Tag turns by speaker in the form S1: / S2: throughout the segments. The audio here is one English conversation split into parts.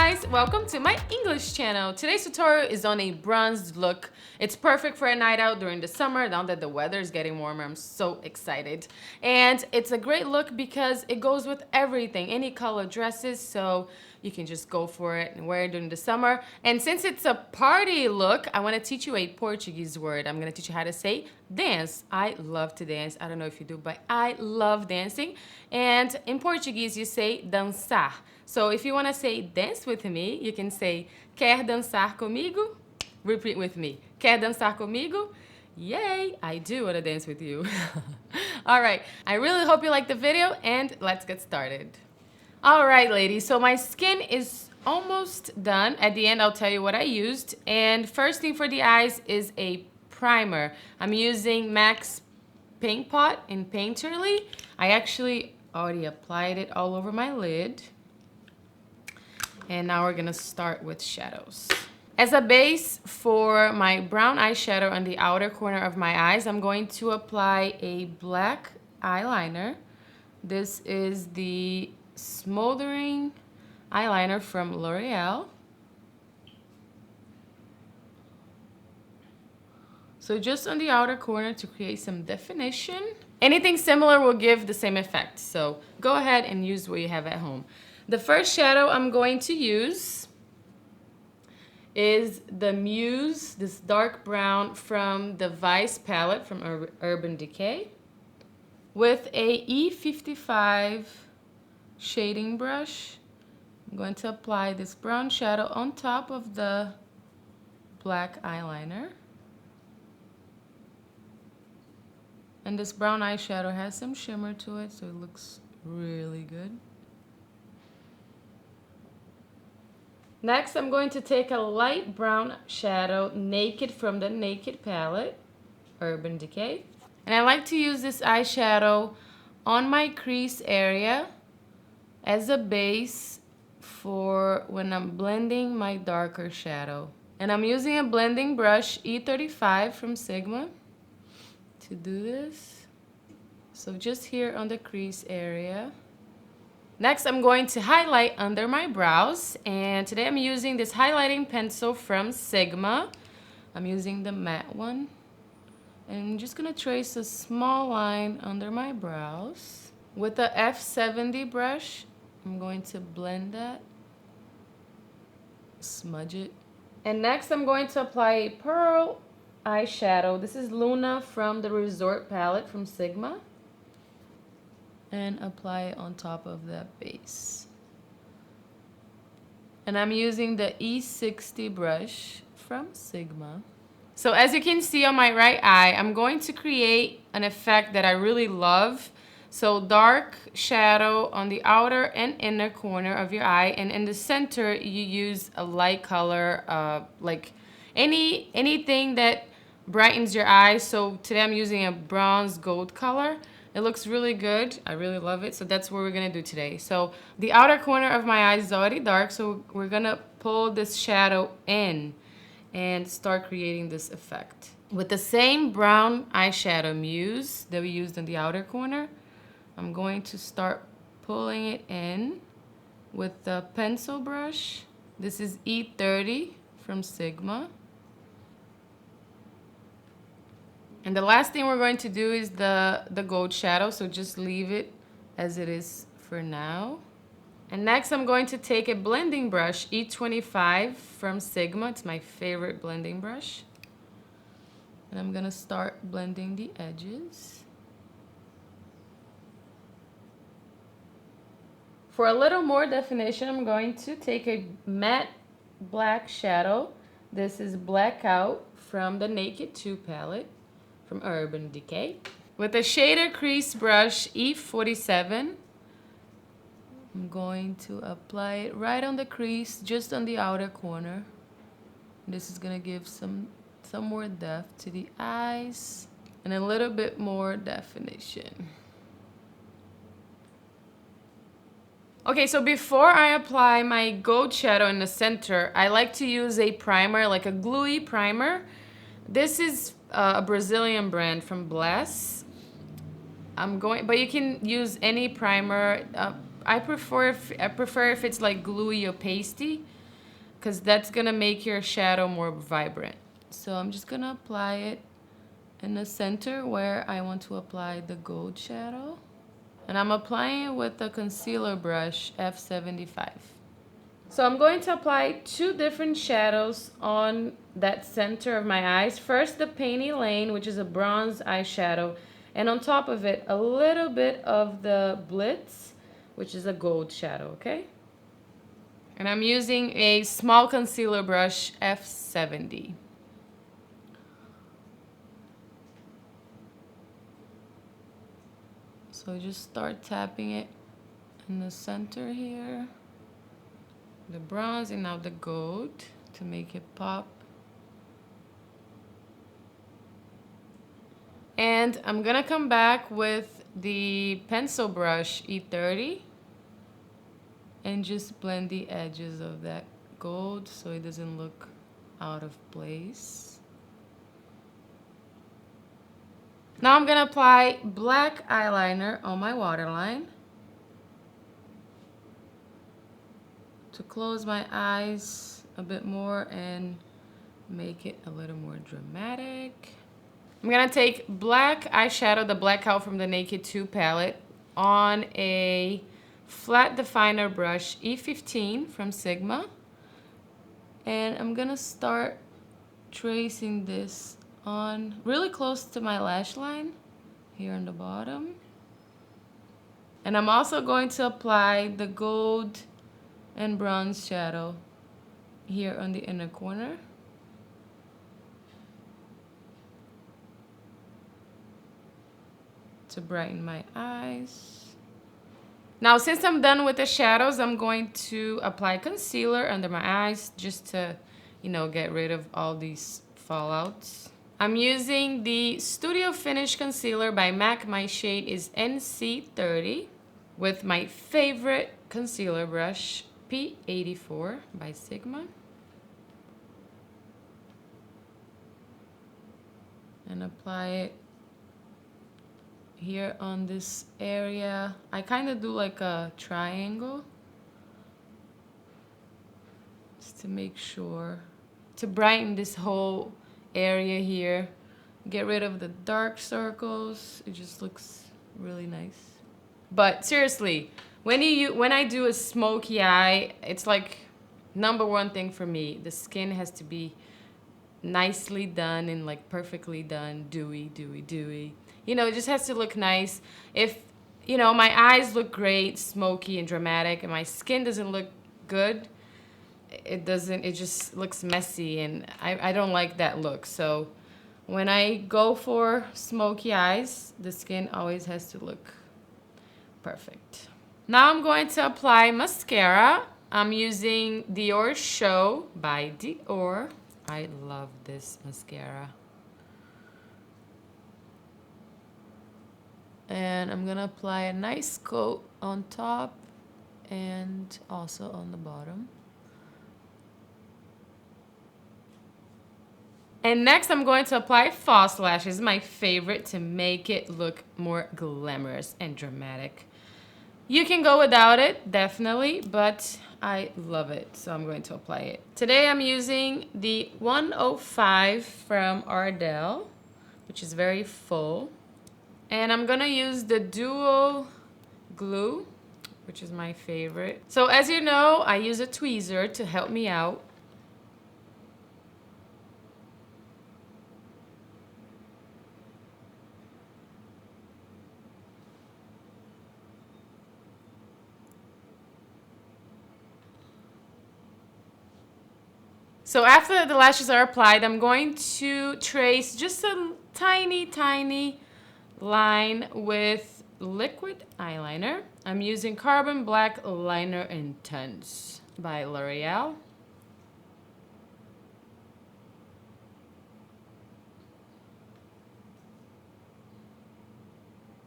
S1: guys, welcome to my English channel. Today's tutorial is on a bronzed look. It's perfect for a night out during the summer. Now that the weather is getting warmer, I'm so excited. And it's a great look because it goes with everything, any color dresses, so you can just go for it and wear it during the summer. And since it's a party look, I want to teach you a Portuguese word. I'm going to teach you how to say dance. I love to dance. I don't know if you do, but I love dancing. And in Portuguese, you say dançar. So if you want to say dance with me, you can say quer dançar comigo? Repeat with me. Quer dançar comigo? Yay, I do want to dance with you. All right, I really hope you like the video and let's get started. All right, ladies, so my skin is almost done. At the end, I'll tell you what I used. And first thing for the eyes is a primer. I'm using MAC's Paint Pot in Painterly. I actually already applied it all over my lid. And now we're gonna start with shadows. As a base for my brown eyeshadow on the outer corner of my eyes, I'm going to apply a black eyeliner. This is the Smoldering eyeliner from L'Oreal. So just on the outer corner to create some definition. Anything similar will give the same effect. So go ahead and use what you have at home. The first shadow I'm going to use is the Muse, this dark brown from the Vice palette from Urban Decay, with a E55 shading brush. I'm going to apply this brown shadow on top of the black eyeliner. And this brown eyeshadow has some shimmer to it, so it looks really good. Next, I'm going to take a light brown shadow, Naked from the Naked palette, Urban Decay. And I like to use this eyeshadow on my crease area as a base for when I'm blending my darker shadow. And I'm using a blending brush, E35 from Sigma, to do this. So just here on the crease area. Next, I'm going to highlight under my brows, and today I'm using this highlighting pencil from Sigma. I'm using the matte one, and I'm just gonna trace a small line under my brows. With the F70 brush, I'm going to blend that, smudge it. And next, I'm going to apply a pearl eyeshadow. This is Luna from the Resort palette from Sigma. And apply it on top of that base. And I'm using the E60 brush from Sigma. So as you can see on my right eye, I'm going to create an effect that I really love. So dark shadow on the outer and inner corner of your eye, and in the center you use a light color, like anything that brightens your eyes. So today I'm using a bronze gold color. It looks really good. I really love it. So that's what we're gonna do today. So the outer corner of my eyes is already dark, so we're gonna pull this shadow in and start creating this effect. With the same brown eyeshadow Muse that we used in the outer corner, I'm going to start pulling it in with the pencil brush. This is E30 from Sigma. And the last thing we're going to do is the gold shadow, so just leave it as it is for now. And next I'm going to take a blending brush, E25 from Sigma. It's my favorite blending brush. And I'm gonna start blending the edges. For a little more definition, I'm going to take a matte black shadow. This is Blackout from the Naked 2 palette from Urban Decay. With a shader crease brush, E47, I'm going to apply it right on the crease, just on the outer corner. This is gonna give some more depth to the eyes and a little bit more definition. Okay, so before I apply my gold shadow in the center, I like to use a primer, like a gluey primer. This is a Brazilian brand from Bless. But you can use any primer. I prefer if it's like gluey or pasty. because that's gonna make your shadow more vibrant. So I'm just gonna apply it in the center where I want to apply the gold shadow. And I'm applying it with the concealer brush F75. So I'm going to apply two different shadows on that center of my eyes. First, the Painty Lane, which is a bronze eyeshadow. And on top of it, a little bit of the Blitz, which is a gold shadow, okay? And I'm using a small concealer brush F70. So just start tapping it in the center here. The bronze and now the gold to make it pop. And I'm gonna come back with the pencil brush E30 and just blend the edges of that gold so it doesn't look out of place. Now I'm gonna apply black eyeliner on my waterline to close my eyes a bit more and make it a little more dramatic. I'm gonna take black eyeshadow, the blackout from the Naked 2 palette, on a flat definer brush E15 from Sigma. And I'm gonna start tracing this on really close to my lash line here on the bottom. And I'm also going to apply the gold and bronze shadow here on the inner corner. To brighten my eyes. Now, since I'm done with the shadows, I'm going to apply concealer under my eyes just to, you know, get rid of all these fallouts. I'm using the Studio Finish Concealer by MAC. My shade is NC30 with my favorite concealer brush, P84 by Sigma. And apply it here on this area. I kind of do like a triangle just to make sure, to brighten this whole area here. Get rid of the dark circles. It just looks really nice. But seriously, when I do a smoky eye, it's like #1 thing for me. The skin has to be nicely done and like perfectly done, dewy, dewy, dewy. You know, it just has to look nice. If, you know, my eyes look great, smoky and dramatic, and my skin doesn't look good, it just looks messy, and I don't like that look. So when I go for smoky eyes, the skin always has to look perfect. Now I'm going to apply mascara. I'm using Dior Show by Dior. I love this mascara. And I'm gonna apply a nice coat on top and also on the bottom. And next I'm going to apply false lashes, my favorite, to make it look more glamorous and dramatic. You can go without it, definitely, but I love it, so I'm going to apply it. Today I'm using the 105 from Ardel, which is very full. And I'm gonna use the Duo Glue, which is my favorite. So as you know, I use a tweezer to help me out. So after the lashes are applied, I'm going to trace just a tiny, tiny line with liquid eyeliner. I'm using Carbon Black Liner Intense by L'Oreal.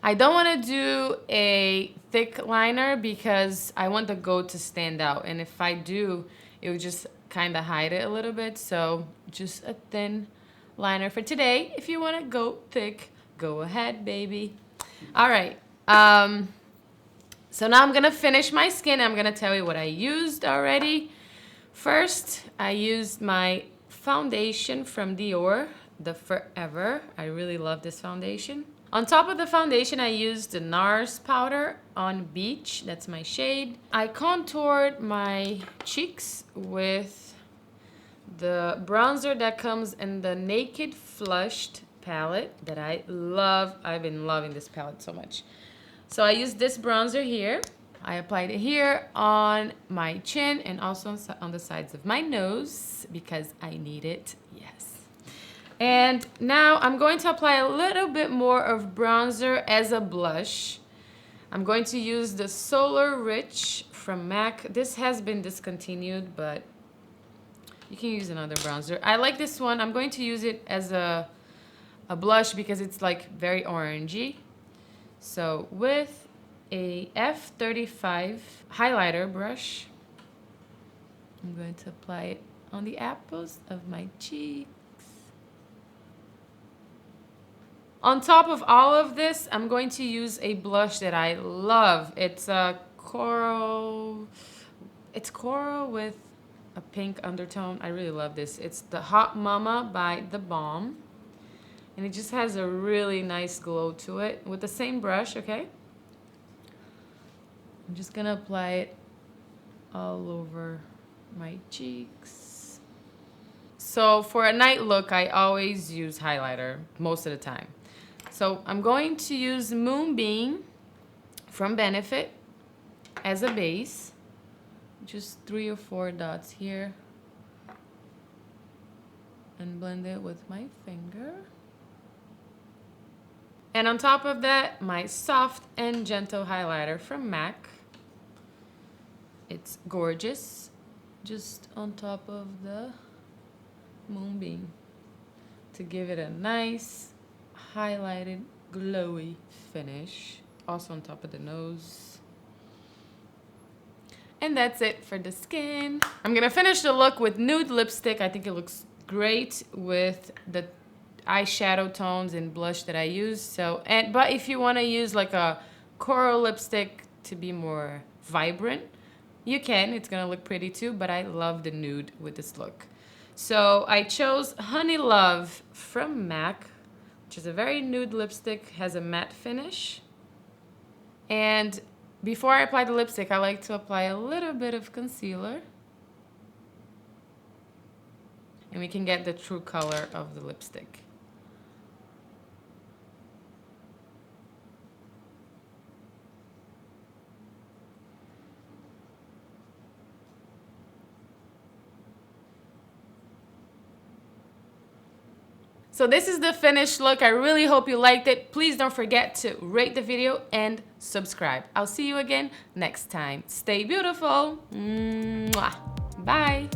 S1: I don't want to do a thick liner because I want the gold to stand out, and if I do, it would just kind of hide it a little bit. So just a thin liner for today. If you want to go thick, go ahead, baby. All right. So now I'm going to finish my skin. I'm going to tell you what I used already. First, I used my foundation from Dior, the Forever. I really love this foundation. On top of the foundation, I used the NARS powder on Beach. That's my shade. I contoured my cheeks with the bronzer that comes in the Naked Flushed palette that I love. I've been loving this palette so much. So I used this bronzer here. I applied it here on my chin and also on the sides of my nose because I need it, yes. And now I'm going to apply a little bit more of bronzer as a blush. I'm going to use the Solar Riche from MAC. This has been discontinued, but you can use another bronzer. I like this one. I'm going to use it as a blush because it's like very orangey. So with a F35 highlighter brush, I'm going to apply it on the apples of my cheeks. On top of all of this, I'm going to use a blush that I love. It's a coral. It's coral with a pink undertone. I really love this. It's the Hot Mama by the Balm. And it just has a really nice glow to it with the same brush, okay? I'm just gonna apply it all over my cheeks. So for a night look, I always use highlighter most of the time. So I'm going to use Moonbeam from Benefit as a base. Just 3 or 4 dots here. And blend it with my finger. And on top of that, my Soft and Gentle highlighter from MAC. It's gorgeous. Just on top of the Moonbeam to give it a nice highlighted glowy finish. Also on top of the nose. And that's it for the skin. I'm gonna finish the look with nude lipstick. I think it looks great with the eyeshadow tones and blush that I use. So, but if you want to use like a coral lipstick to be more vibrant, you can. It's gonna look pretty too, but I love the nude with this look. So I chose Honey Love from MAC, which is a very nude lipstick, has a matte finish. And before I apply the lipstick, I like to apply a little bit of concealer. And we can get the true color of the lipstick. So this is the finished look. I really hope you liked it. Please don't forget to rate the video and subscribe. I'll see you again next time. Stay beautiful. Mwah. Bye.